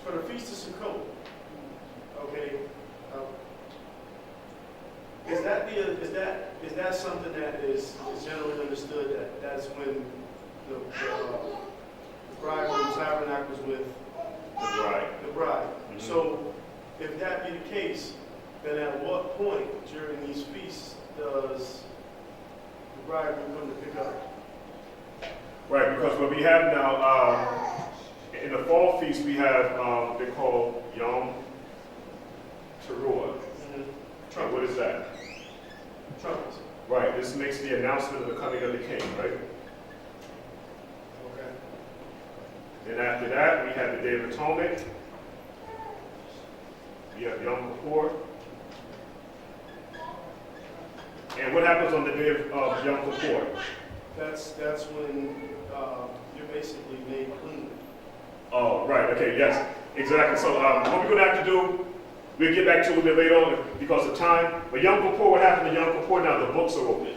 for the Feast of Sukkot, okay, is that something that is generally understood that that's when the bridegroom tabernacles with the bride? Mm-hmm. So if that be the case, then at what point during these feasts does the bridegroom come to pick up? Right, because what we have now, in the fall feast, we have they call Yom Teruah. Mm-hmm. And what is that? Trumpets. Right, this makes the announcement of the coming of the king, right? Okay. Then after that, we have the Day of Atonement. We have Yom Kippur. And what happens on the day of Yom Kippur? That's when you're basically made clean. Oh, right, okay, yes, exactly. So what we're going to have to do, we'll get back to it a little bit later on because of time. But Yom Kippur, what happened to Yom Kippur now? The books are open.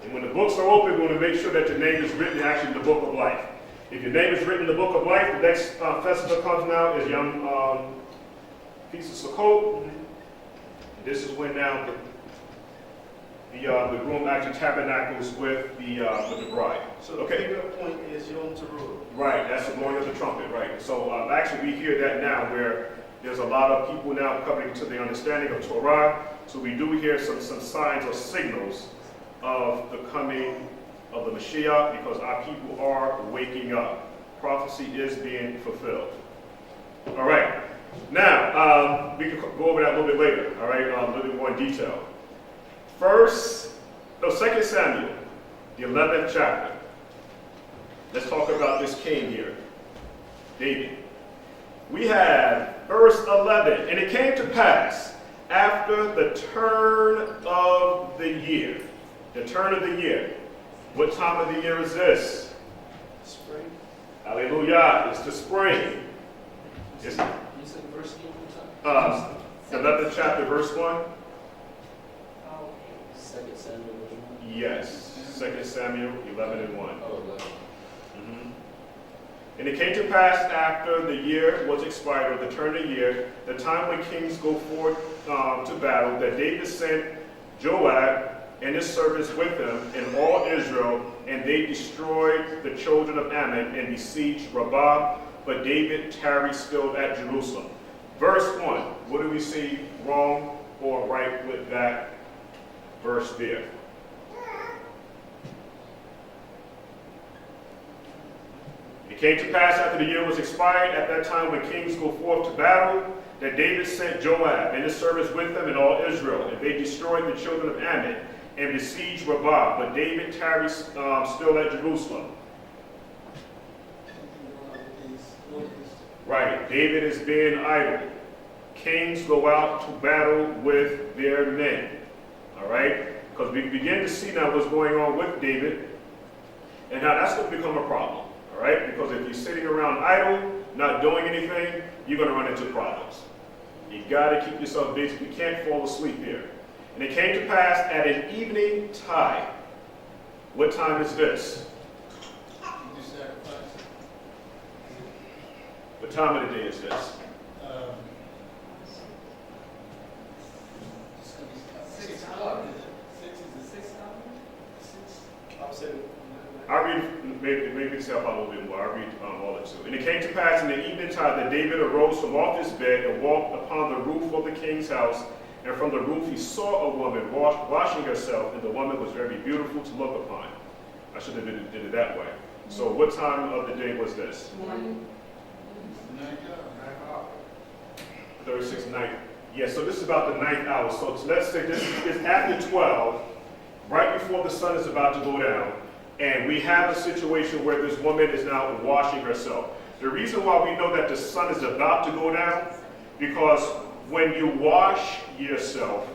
And when the books are open, we're going to make sure that your name is written actually in the book of life. If your name is written in the book of life, the next festival comes now is Yom Feast of Sukkot. This is when now the groom actually tabernacles with the bride. So the pickup point is Yom Teruah. Right, that's the blowing of the trumpet, right. So actually we hear that now where there's a lot of people now coming to the understanding of Torah. So we do hear some signs or signals of the coming of the Mashiyach because our people are waking up. Prophecy is being fulfilled. All right. Now, we can go over that a little bit later, all right, a little bit more in detail. 2 Samuel, the 11th chapter. Let's talk about this king here, David. We have verse 11. And it came to pass after the turn of the year. The turn of the year. What time of the year is this? Spring. Hallelujah. It's the spring. It's You said verse 8 11th chapter, verse 1. 2 Samuel, verse 1. Yes. 2 Samuel 11 and 1. Oh, 11. And it came to pass after the year was expired, or the turn of the year, the time when kings go forth to battle, that David sent Joab and his servants with him and all Israel, and they destroyed the children of Ammon and besieged Rabbah, but David tarried still at Jerusalem. Verse 1, what do we see wrong or right with that verse there? It came to pass after the year was expired, at that time when kings go forth to battle, that David sent Joab and his servants with him and all Israel, and they destroyed the children of Ammon and besieged Rabbah, but David tarried still at Jerusalem. Right, David is being idle. Kings go out to battle with their men. All right, because we begin to see now what's going on with David, and now that's going to become a problem. All right, because if you're sitting around idle, not doing anything, you're going to run into problems. You got to keep yourself busy. You can't fall asleep here. And it came to pass at an evening tide. What time is this? What time of the day is this? 6 o'clock. I read, maybe to help out a little bit more, I read all it too. And it came to pass in the evening tide that David arose from off his bed and walked upon the roof of the king's house. And from the roof he saw a woman washing herself, and the woman was very beautiful to look upon. I should have did it that way. So what time of the day was this? 36th night. Yeah, so this is about the 9th hour. So let's say this is after 12, right before the sun is about to go down. And we have a situation where this woman is now washing herself. The reason why we know that the sun is about to go down, because when you wash yourself,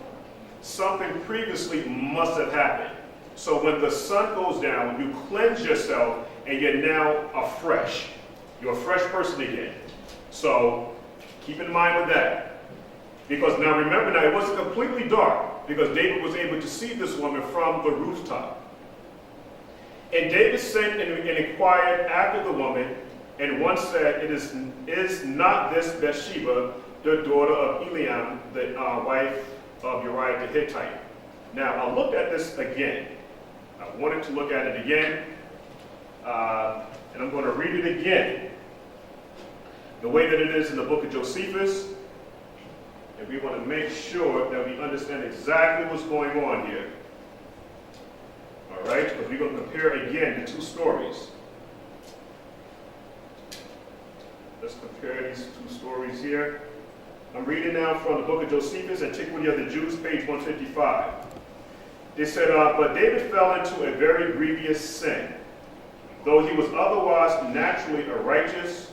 something previously must have happened. So when the sun goes down, you cleanse yourself and you're now afresh. You're a fresh person again. So keep in mind with that. Because now remember now, it wasn't completely dark because David was able to see this woman from the rooftop. And David sent and inquired after the woman, And one said, is not this Bathsheba the daughter of Eliam, the wife of Uriah the Hittite? Now, I looked at this again. I wanted to look at it again. And I'm going to read it again. The way that it is in the book of Josephus. And we want to make sure that we understand exactly what's going on here. All right? Because we're going to compare again the two stories. Let's compare these two stories here. I'm reading now from the book of Josephus, Antiquity of the Jews, page 155. They said, but David fell into a very grievous sin, though he was otherwise naturally a righteous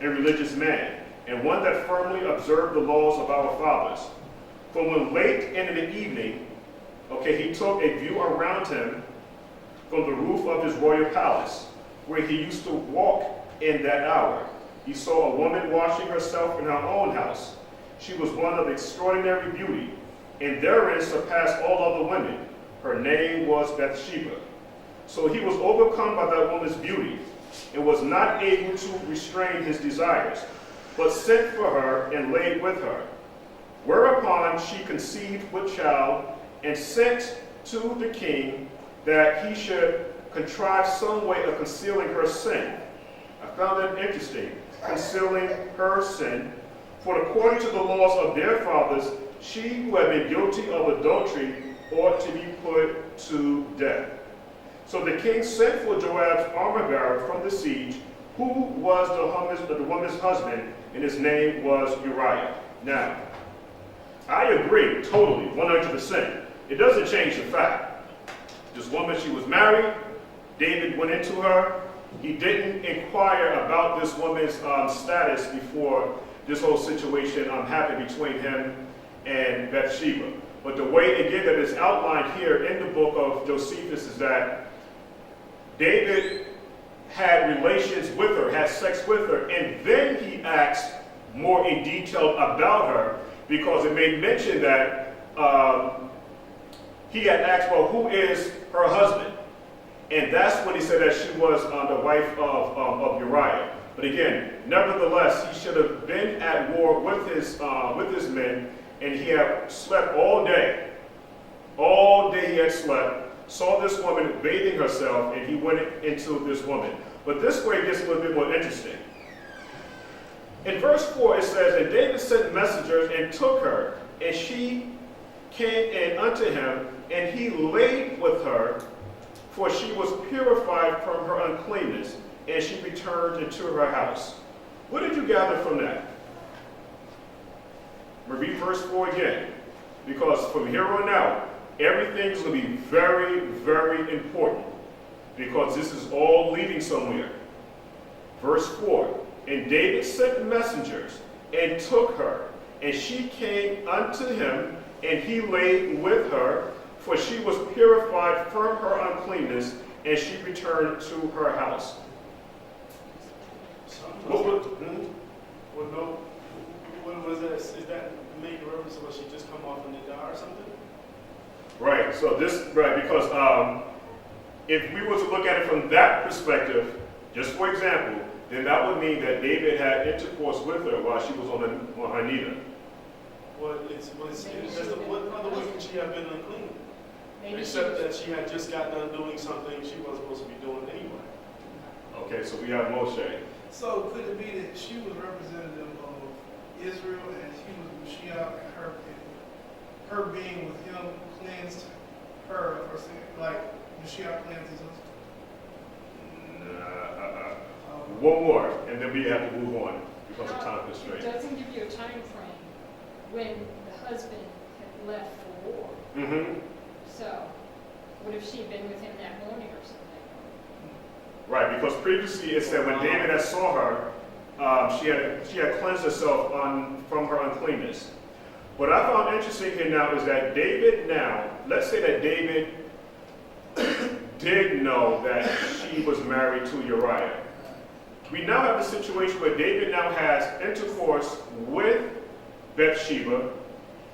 and religious man, and one that firmly observed the laws of our fathers. For when late in the evening, he took a view around him from the roof of his royal palace, where he used to walk in that hour. He saw a woman washing herself in her own house. She was one of extraordinary beauty, and therein surpassed all other women. Her name was Bathsheba. So he was overcome by that woman's beauty, and was not able to restrain his desires, but sent for her and laid with her. Whereupon she conceived with child, and sent to the king that he should contrive some way of concealing her sin. I found that interesting. Concealing her sin, for according to the laws of their fathers, she who had been guilty of adultery ought to be put to death. So the king sent for Joab's armor bearer from the siege, who was the woman's husband, and his name was Uriah. Now, I agree totally, 100%. It doesn't change the fact. This woman, she was married. David went into her. He didn't inquire about this woman's status before this whole situation happened between him and Bathsheba. But the way, again, that is outlined here in the book of Josephus is that David had relations with her, had sex with her, and then he asked more in detail about her, because it made mention that he had asked, well, who is her husband? And that's when he said that she was the wife of Uriah. But again, nevertheless, he should have been at war with his men, and he had slept all day. All day he had slept, saw this woman bathing herself, and he went into this woman. But this way it gets a little bit more interesting. In verse 4 it says, and David sent messengers and took her, and she came in unto him, and he laid with her, for she was purified from her uncleanness, and she returned into her house. What did you gather from that? Read verse 4 again, because from here on out, everything's going to be very, very important, because this is all leading somewhere. Verse 4, and David sent messengers and took her, and she came unto him, and he laid with her, for she was purified from her uncleanness, and she returned to her house. What was that? Is that make a reference to what she just come off in the die or something? Right, so because if we were to look at it from that perspective, just for example, then that would mean that David had intercourse with her while she was on her nida. What other way could she have been unclean? Maybe Except that she had just got done doing something she wasn't supposed to be doing anyway. Okay, so we have Moshe. So could it be that she was representative of Israel and he was Mashiyach, and her being with him cleansed her of her sin, like Mashiyach cleanses us? One more, and then we have to move on because of time It constraint. doesn't give you a time frame when the husband had left for war. Mm-hmm. So, what if she had been with him that morning or something? Right, because previously it said when David had saw her, she had cleansed herself from her uncleanness. What I found interesting here now is that David now, let's say that David did know that she was married to Uriah. We now have a situation where David now has intercourse with Bathsheba,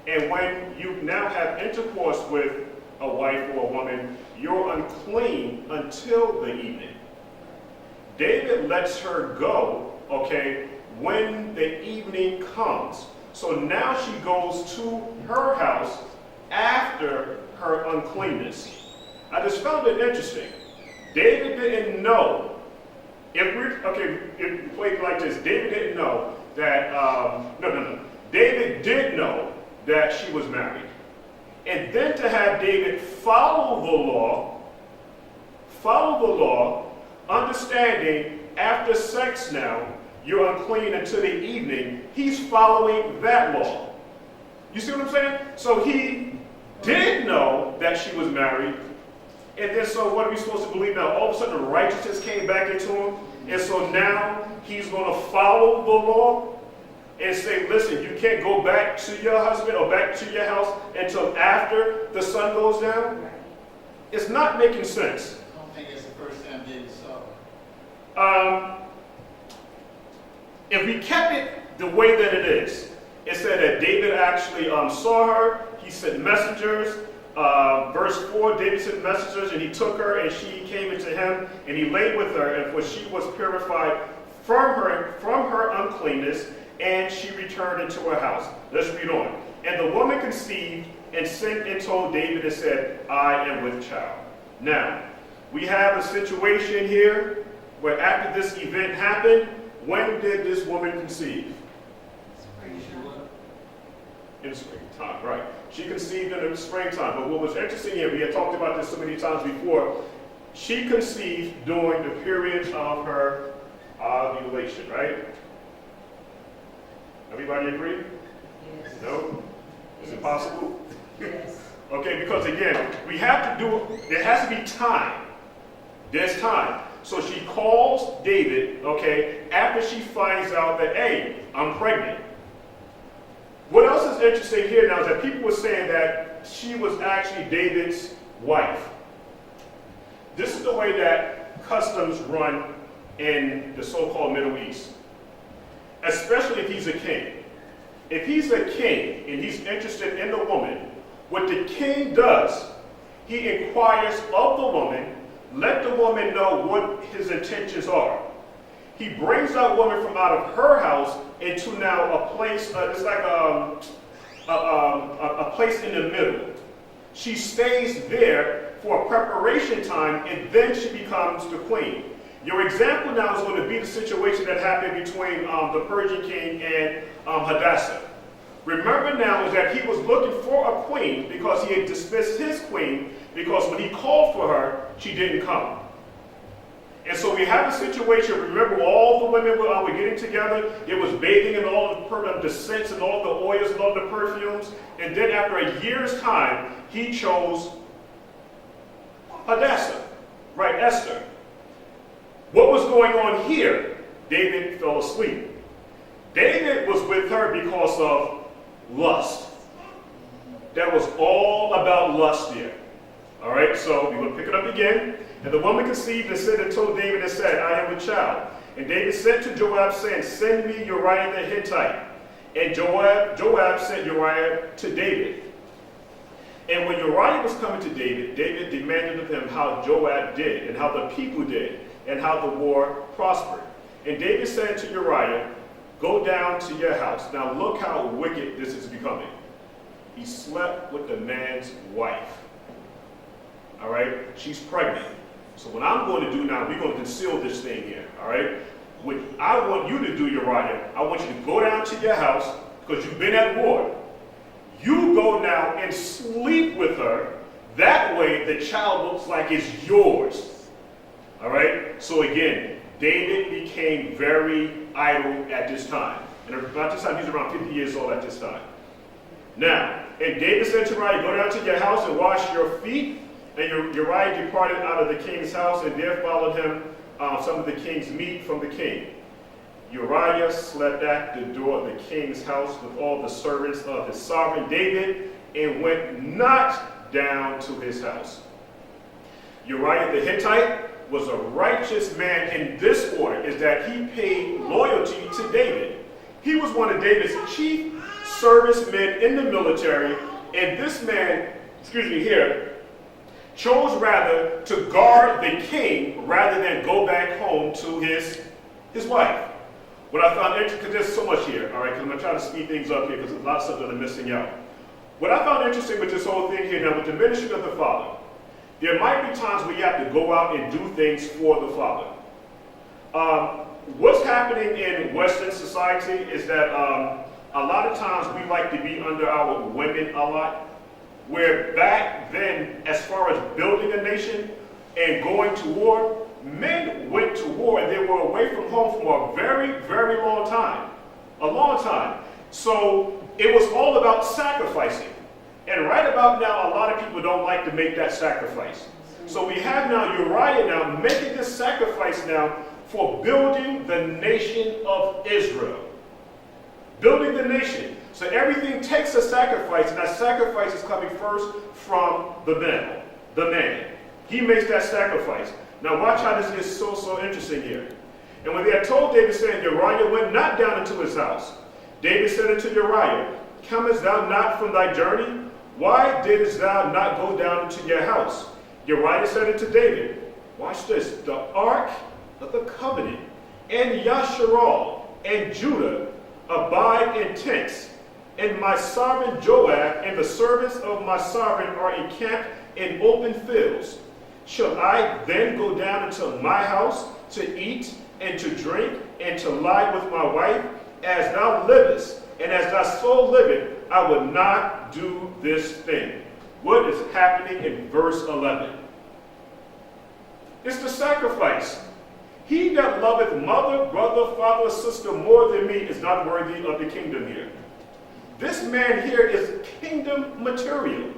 and when you now have intercourse with a wife or a woman, you're unclean until the evening. David David lets her go, okay, when the evening comes. So now she goes to her house after her uncleanness. I just found it interesting. David didn't know. If we play it like this, David didn't know that, no. David did know that she was married. And then to have David follow the law, understanding after sex now, you're unclean until the evening, he's following that law. You see what I'm saying? So he did know that she was married, and then so what are we supposed to believe now? All of a sudden righteousness came back into him, and so now he's going to follow the law and say, listen, you can't go back to your husband or back to your house until after the sun goes down? It's not making sense. I don't think it's the first time David saw her. If we kept it the way that it is, it said that David actually saw her, he sent messengers. Verse 4, David sent messengers, and he took her, and she came into him, and he lay with her, and for she was purified from her uncleanness, and she returned into her house. Let's read on. And the woman conceived, and sent and told David, and said, I am with child. Now, we have a situation here where after this event happened, when did this woman conceive? In springtime, right. She conceived in the springtime. But what was interesting here, we had talked about this so many times before, she conceived during the period of her ovulation, right? Everybody agree? Yes. No? Is it possible? Yes. Okay, because again, we have to do, there has to be time. There's time. So she calls David, okay, after she finds out that, hey, I'm pregnant. What else is interesting here now is that people were saying that she was actually David's wife. This is the way that customs run in the so-called Middle East, especially if he's a king. If he's a king and he's interested in the woman, what the king does, he inquires of the woman, let the woman know what his intentions are. He brings that woman from out of her house into now a place, it's like a place in the middle. She stays there for a preparation time, and then she becomes the queen. Your example now is going to be the situation that happened between the Persian king and Chadasha. Remember now is that he was looking for a queen because he had dismissed his queen, because when he called for her, she didn't come. And so we have a situation, remember all the women were getting together, it was bathing in all of the scents and all the oils and all the perfumes, and then after a year's time, he chose Chadasha, right, Esther. What was going on here? David fell asleep. David was with her because of lust. That was all about lust here. All right, so we're going to pick it up again. And the woman conceived and sent and told David and said, I am with child. And David sent to Joab, saying, send me Uriah the Hittite. And Joab sent Uriah to David. And when Uriah was coming to David, David demanded of him how Joab did, and how the people did, and how the war prospered. And David said to Uriah, go down to your house. Now look how wicked this is becoming. He slept with the man's wife. All right? She's pregnant. So what I'm going to do now, we're going to conceal this thing here. All right? What I want you to do, Uriah, I want you to go down to your house, because you've been at war. You go now and sleep with her. That way the child looks like it's yours. All right? So again, David became very idle at this time. And about this time, he's around 50 years old at this time. Now, and David said to Uriah, go down to your house and wash your feet. And Uriah departed out of the king's house, and there followed him some of the king's meat from the king. Uriah slept at the door of the king's house with all the servants of his sovereign David, and went not down to his house. Uriah the Hittite was a righteous man in this order, is that he paid loyalty to David. He was one of David's chief servicemen in the military, and this man, here, chose rather to guard the king rather than go back home to his his wife. What I found interesting, because there's so much here, all right, because I'm going to try to speed things up here because there's a lot of stuff that I'm missing out. What I found interesting with this whole thing here now, with the ministry of the Father, there might be times where you have to go out and do things for the Father. What's happening in Western society is that a lot of times we like to be under our women a lot, where back then, as far as building a nation and going to war, men went to war and they were away from home for a very, very long time. A long time. So it was all about sacrificing. And right about now, a lot of people don't like to make that sacrifice. So we have now Uriah now making this sacrifice now for building the nation of Israel. Building the nation. So everything takes a sacrifice, and that sacrifice is coming first from the man. The man. He makes that sacrifice. Now watch how this is so interesting here. And when they had told David, saying, Uriah went not down into his house, David said unto Uriah, comest thou not from thy journey? Why didst thou not go down into your house? Uriah said unto David, watch this, the ark of the covenant and Yashra'al and Judah abide in tents, and my sovereign Joab and the servants of my sovereign are encamped in open fields. Shall I then go down into my house to eat and to drink and to lie with my wife? As thou livest, and as thy soul liveth, I will not do this thing. What is happening in verse 11? It's the sacrifice. He that loveth mother, brother, father, or sister more than me is not worthy of the kingdom here. This man here is kingdom material.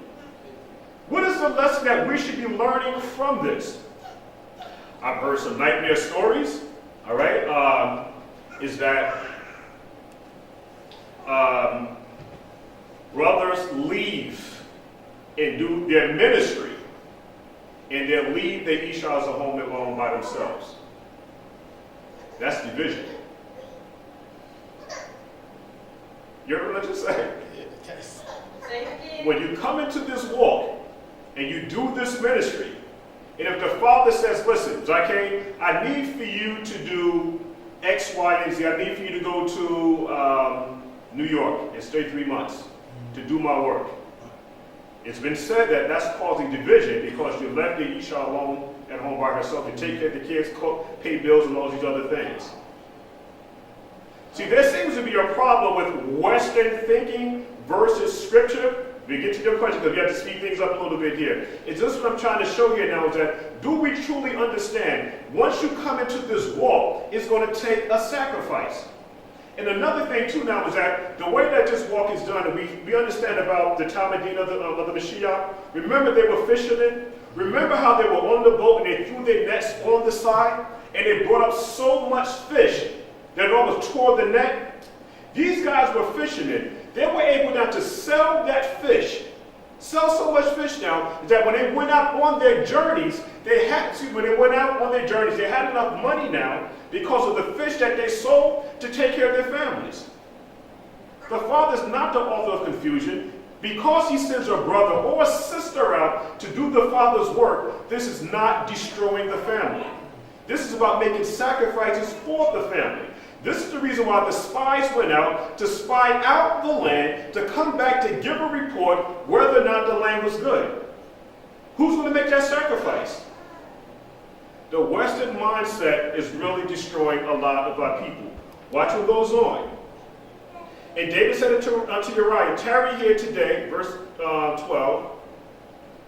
What is the lesson that we should be learning from this? I've heard some nightmare stories, all right, is that brothers leave and do their ministry, and they'll leave their Ishas at home alone by themselves. That's division. You heard what I just said? When you come into this walk and you do this ministry, and if the Father says, listen, Zacchaeus, I need for you to do X, Y, and Z. I need for you to go to New York and stay 3 months to do my work. It's been said that that's causing division because you left the Isha alone at home by herself to take care of the kids, cook, pay bills, and all these other things. See, there seems to be a problem with Western thinking versus Scripture. We get to your question because we have to speed things up a little bit here. It's just what I'm trying to show here now is that do we truly understand once you come into this walk, it's going to take a sacrifice. And another thing too now is that the way that this walk is done, and we understand about the Talmudim of the Mashiyach. Remember they were fishermen? Remember how they were on the boat and they threw their nets on the side and they brought up so much fish that it almost tore the net? These guys were fishermen. They were able now to sell that fish. Sell so much fish now that when they went out on their journeys, they had enough money now because of the fish that they sold to take care of their families. The Father's not the author of confusion. Because he sends a brother or a sister out to do the Father's work, this is not destroying the family. This is about making sacrifices for the family. This is the reason why the spies went out to spy out the land, to come back to give a report whether or not the land was good. Who's going to make that sacrifice? The Western mindset is really destroying a lot of our people. Watch what goes on. And David said unto Uriah, tarry here today, verse 12,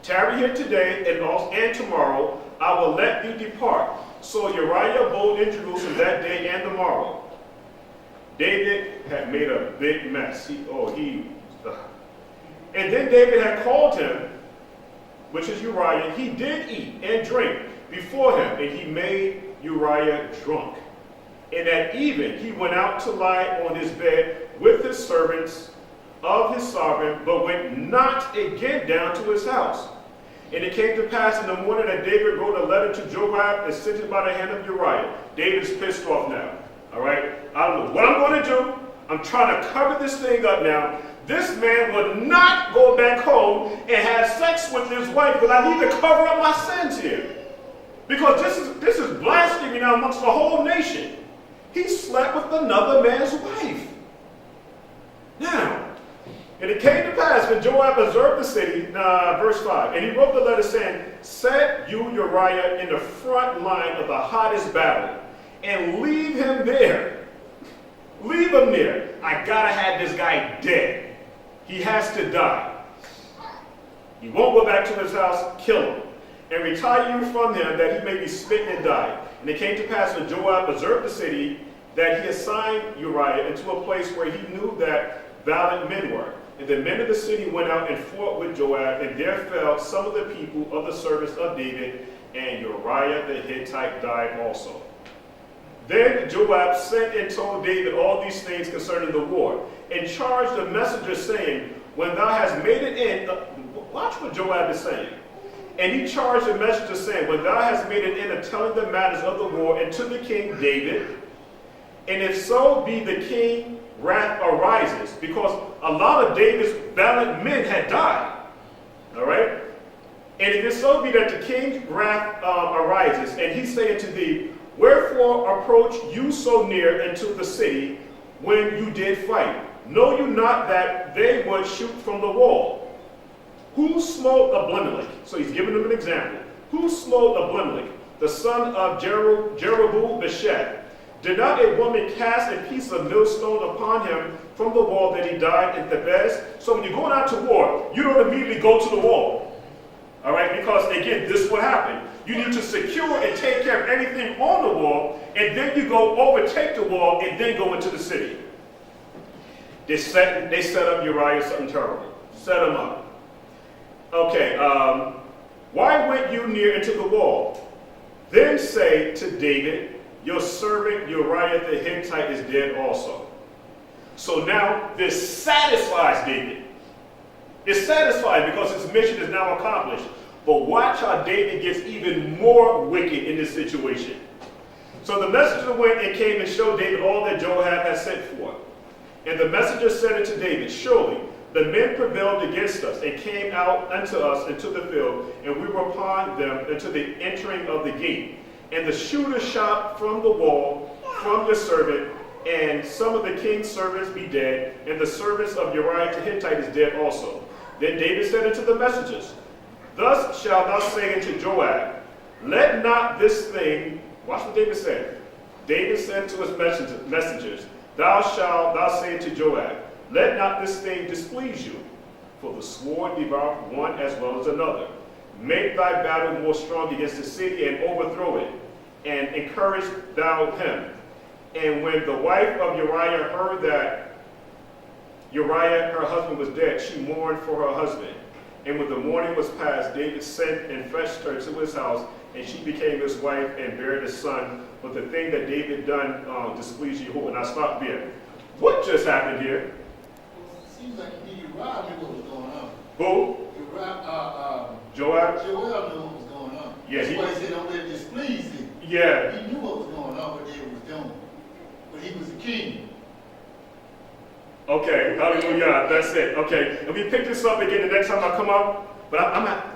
tarry here today and tomorrow, I will let thee depart. So Uriah abode in Jerusalem that day and the morrow. David had made a big mess. And then David had called him, which is Uriah. He did eat and drink before him, and he made Uriah drunk. And at even he went out to lie on his bed with his servants of his sovereign, but went not again down to his house. And it came to pass in the morning that David wrote a letter to Joab and sent it by the hand of Uriah. David's pissed off now. All right? I don't know what I'm going to do. I'm trying to cover this thing up now. This man would not go back home and have sex with his wife because I need to cover up my sins here. Because this is blasphemy now amongst the whole nation. he slept with another man's wife. Now, and it came to pass when Joab observed the city, verse 5, and he wrote the letter saying, set you Uriah in the front line of the hottest battle, and leave him there. Leave him there. I gotta have this guy dead. He has to die. He won't go back to his house, kill him, and retire you from him that he may be smitten and die. And it came to pass when Joab observed the city that he assigned Uriah into a place where he knew that valiant men were. And the men of the city went out and fought with Joab, and there fell some of the people of the service of David, and Uriah the Hittite died also. Then Joab sent and told David all these things concerning the war, and charged the messenger, saying, when thou hast made an end, watch what Joab is saying. And he charged the messenger, saying, when thou hast made an end of telling the matters of the war, and to the king David, and if so be the king wrath arises, because a lot of David's valiant men had died. All right? And if it so be that the king's wrath arises, and he say unto thee, wherefore approach you so near unto the city when you did fight? Know you not that they would shoot from the wall? Who smote Abimelech? So he's giving them an example. Who smote Abimelech, the son of Jerubbaal? Did not a woman cast a piece of millstone upon him from the wall that he died in Thebez? So when you're going out to war, you don't immediately go to the wall. All right? Because, again, this will happen. You need to secure and take care of anything on the wall, and then you go overtake the wall and then go into the city. They set up Uriah something terrible. Set him up. Okay, why went you near into the wall? Then say to David, your servant Uriah the Hittite is dead also. So now this satisfies David. It's satisfied because his mission is now accomplished. But watch how David gets even more wicked in this situation. So the messenger went and came and showed David all that Joab had sent for. And the messenger said unto David, surely the men prevailed against us and came out unto us into the field, and we were upon them unto the entering of the gate. And the shooter shot from the wall from your servant, and some of the king's servants be dead, and the servants of Uriah the Hittite is dead also. Then David said unto the messengers, thus shalt thou say unto Joab, let not this thing, watch what David said. David said to his messengers, thou say unto Joab, let not this thing displease you, for the sword devoureth one as well as another. Make thy battle more strong against the city and overthrow it, and encourage thou him. And when the wife of Uriah heard that Uriah, her husband, was dead, she mourned for her husband. And when the mourning was past, David sent and fetched her to his house, and she became his wife and bare a son. But the thing that David done displeased Yahuah. And I stopped there. What just happened here? Well, it seems like Uriah knew what was going on. Who? Joab? Joab knew what was going on. Yeah, that's why he said, don't let it displease him. Yeah. He knew what was going on, what David was doing. But he was the king. Okay, hallelujah, that's it. Okay, and we pick this up again the next time I come out, but I'm not,